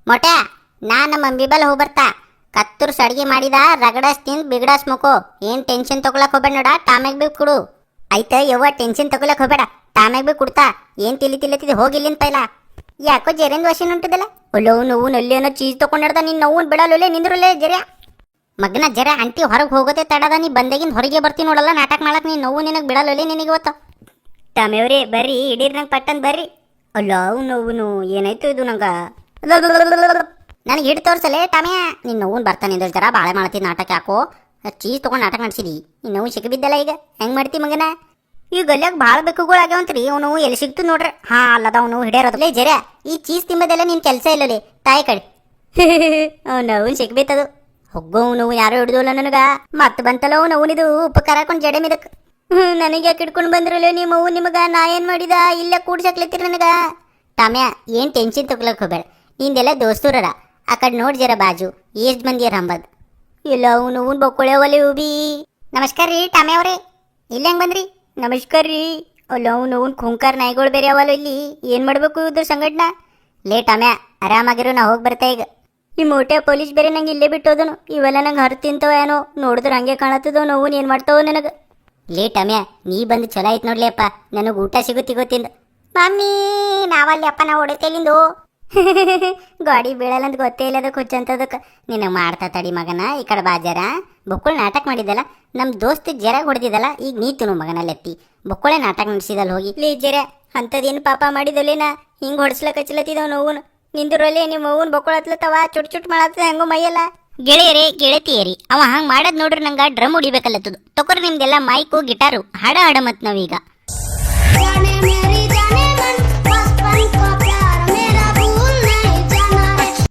ಮೊಟೆ ನಾ ನಮ್ಮ ಅಂಬಿಬಲ್ ಹೋಗಿ ಬರ್ತಾ ಕತ್ತುರ್ಸ್ ಅಡಿಗೆ ಮಾಡಿದ ರಗಡಸ್ ತಿಂದ್ ಬಿಗಡಸ್ ಮುಕೋ. ಏನ್ ಟೆನ್ಷನ್ ತಗೊಳಕ್ ಹೋಗ್ಬೇಡ ನೋಡ, ಟಾಮೆಗ್ ಬಿ ಕುಡು. ಆಯ್ತ ಯವ್ವ ಟೆನ್ಷನ್ ತಗೊಳಕ್ ಹೋಗ್ಬೇಡ, ಟಾಮೆಗ್ ಬಿ ಕುಡ್ತಾ. ಏನ್ ತಿಲ್ಲಿತಿಲ್ಲತ್ತಿದ್ ಹೋಗಿಲ್ಲಿಂದ ಪೈಲ. ಯಾಕೋ ಜೆರೆಂದ್ ವಾಸಿನ ಉಂಟದಲ್ಲ. ಒಲ್ಲವು ನೋವು ನಲ್ಲಿ ಏನೋ ಚೀಸ್ ತಗೊಂಡಿರ್ದ. ನೀನ್ ನೋವು ಬಿಡಲ್ಲೇ ನಿಂದ್ರಲ್ಲೇ ಜೆರೆ ಮಗನ ಜರ ಅಂಟಿ ಹೊರಗೆ ಹೋಗೋದೇ ತಡದ. ನೀ ಬಂದಾಗಿಂದ ಹೊರಗೆ ಬರ್ತೀನಿ ನೋಡಲ್ಲ ನಾಟಕ ಮಾಡಕ್. ನೀನ್ ನೋವು ನಿನಗೆ ಬಿಡಲ್ಲೇ ನಿನಗೆ ಇವತ್ತು. ಟಾಮೆವ್ರಿ ಬರ್ರಿ ಹಿಡೀರ್ ನಂಗೆ ಪಟ್ಟನ್ ಬರ್ರಿ. ಅಲ್ಲ ನೋವು ಏನಾಯ್ತು ಇದು ನಂಗ ನನಗೆ ಹಿಡ್ ತೋರ್ಸಲೇ ಟಾಮೆ. ನಿನ್ನ ನೋವು ಬರ್ತಾನೆ ಜರ ಬಾಳೆ ಮಾಡ್ತೀನಿ ನಾಟಕ. ಯಾಕೋ ಚೀಸ್ ತೊಗೊಂಡು ನಾಟಕ ನಡೆಸಿದಿ. ನೀನು ನೋವು ಸಿಕ್ಕಿಬಿದ್ದಲ್ಲ ಈಗ ಹೆಂಗೆ ಮಾಡ್ತಿ ಮಗನ. ಈ ಗಲ್ಯಾಗ ಭಾಳ ಬೆಕ್ಕುಗಳಾಗ್ಯಾವಂತ್ರಿ. ಅವನು ಎಲ್ಲಿ ಸಿಕ್ತು ನೋಡ್ರಿ. ಹಾ ಅಲ್ಲದ ಅವನು ಹಿಡಿಯೋರದಲ್ಲೇ ಜರ. ಈ ಚೀಸ್ ತಿಂಬದೆಲ್ಲ ನಿನ್ನ ಕೆಲಸ ಇಲ್ಲಲೇ ತಾಯಿ ಕಡೆ. ನೋವು ಸಿಕ್ಬಿತ್ತದು. ಹೊಗ್ಗೋ ನೋವು ಯಾರು ಹಿಡಿದಲ್ಲ ನನಗ. ಮತ್ತೆ ಬಂತಲ್ಲ ಅವು ನೋವುನಿದು ಉಪಕಾರ ಹಾಕೊಂಡು ಜಡೆ ಮಿದಕ್. ನನಗೆ ಯಾಕೆ ಹಿಡ್ಕೊಂಡು ಬಂದ್ರಲ್ಲ ನಿಮ್ಮ ಅವು ನಿಮಗ. ನಾ ಏನು ಮಾಡಿದ ಇಲ್ಲೇ ಕೂಡ್ಸಕ್ಲತ್ತೀರಿ ನನಗ. ಟಾಮ್ಯಾ ಏನು ಟೆನ್ಷನ್ ತಗೊಳಕ್ ಹೋಗ್ಬೇಡ. ನಿಂದೆಲ್ಲ ದೋಸ್ತೂರರ ಆ ಕಡೆ ನೋಡಿ ಜರ ಬಾಜು ಎಷ್ಟು ಮಂದಿ ಯಾರ ಅಂಬದ್. ಇಲ್ಲ ಅವನು ಬೊಕ್ಕೊಳೆವಲ್ಲಿ ಉಬಿ. ನಮಸ್ಕಾರ ರೀ ಟಾಮ್ಯಾ ಅವರೇ. ಇಲ್ಲ ಹೆಂಗೆ ಬಂದ್ರಿ. ನಮಸ್ಕಾರ ರೀ. ಅಲ್ಲ ಅವನು ಖುಂಕಾರ್ ನಾಯಿಗಳು ಬೇರೆ ಅವಲ್ಲ ಇಲ್ಲಿ. ಏನು ಮಾಡಬೇಕು ಇದ್ರ ಸಂಘಟನಾ. ಲೇ ಟಾಮ್ಯಾ ಆರಾಮಾಗಿರು, ನಾ ಹೋಗಿ ಬರ್ತಾ ಈಗ. ಈ ಮೋಟೆ ಪೊಲೀಸ್ ಬೇರೆ ನಂಗೆ ಇಲ್ಲೇ ಬಿಟ್ಟೋದನು. ಇವೆಲ್ಲ ನಂಗೆ ಹರ್ ತಿಂತವ ಏನೋ. ನೋಡಿದ್ರೆ ಹಂಗೆ ಕಾಣತ್ತದೋ ನೋವು. ಏನು ಮಾಡ್ತಾವ ನನಗೆ. ಲೇ ಟಾಮ್ಯಾ ನೀ ಬಂದು ಚಲೋ ಆಯ್ತು ನೋಡ್ಲಿ ಅಪ್ಪ. ನನಗೆ ಊಟ ಸಿಗುತ್ತಿ ಗೊತ್ತಿಂದ. ಮಮ್ಮಿ ನಾವಲ್ಲಿ ಅಪ್ಪ ನಾವು ಹೊಡೆತೇಲಿಂದು ಗಾಡಿ ಬೀಳಲ್ಲ ಅಂತ ಗೊತ್ತೇ ಇಲ್ಲ. ಅದಕ್ಕೆ ಹುಚ್ಚಂತದಕ್ಕೆ ನಿನಗೆ ಮಾಡ್ತಾ ತಡಿ ಮಗನ. ಈ ಕಡೆ ಬಾಜಾರ ಬೊಕ್ಕಳು ನಾಟಕ ಮಾಡಿದ್ದಲ್ಲ. ನಮ್ಮ ದೋಸ್ತ್ ಜರ ಹೊಡೆದಿದ್ದಲ್ಲ. ಈಗ ನೀತನು ಮಗನಲ್ಲೆತ್ತಿ ಬೊಕ್ಕಳೆ ನಾಟಕ ನಡೆಸಿದಲ್ಲ ಹೋಗಿ. ಲೇ ಜರ ಅಂಥದ್ದೇನು ಪಾಪ ಮಾಡಿದಲ್ಲೇನ ಹಿಂಗೆ ಹೊಡ್ಸ್ಲಕ್ಕ ಹಚ್ಚಲತ್ತಿದವ ನೋವು. ನಿಂದಿರಲ್ಲೇ ನಿಮ್ಮ ಅವ್ವನ ಬೊಕ್ಕಳು ಹತ್ಲತ್ತವ. ಚುಟ್ ಮಾಡತ್ತದ ಹೆಂಗೋ ಮೈಯಲ್ಲ. ಗೆಳೆಯರೇ ಗೆಳತಿಯರಿ ಅವ ಹಂಗೆ ಮಾಡದ್ ನೋಡ್ರಿ ನಂಗೆ ಡ್ರಮ್ ಹೊಡಿಬೇಕಲ್ಲತ್ತದು. ತಕೊರಿ ನಿಮ್ದೆಲ್ಲ ಮೈಕು ಗಿಟಾರು ಹಾಡ ಮತ್ ನಾವೀಗ.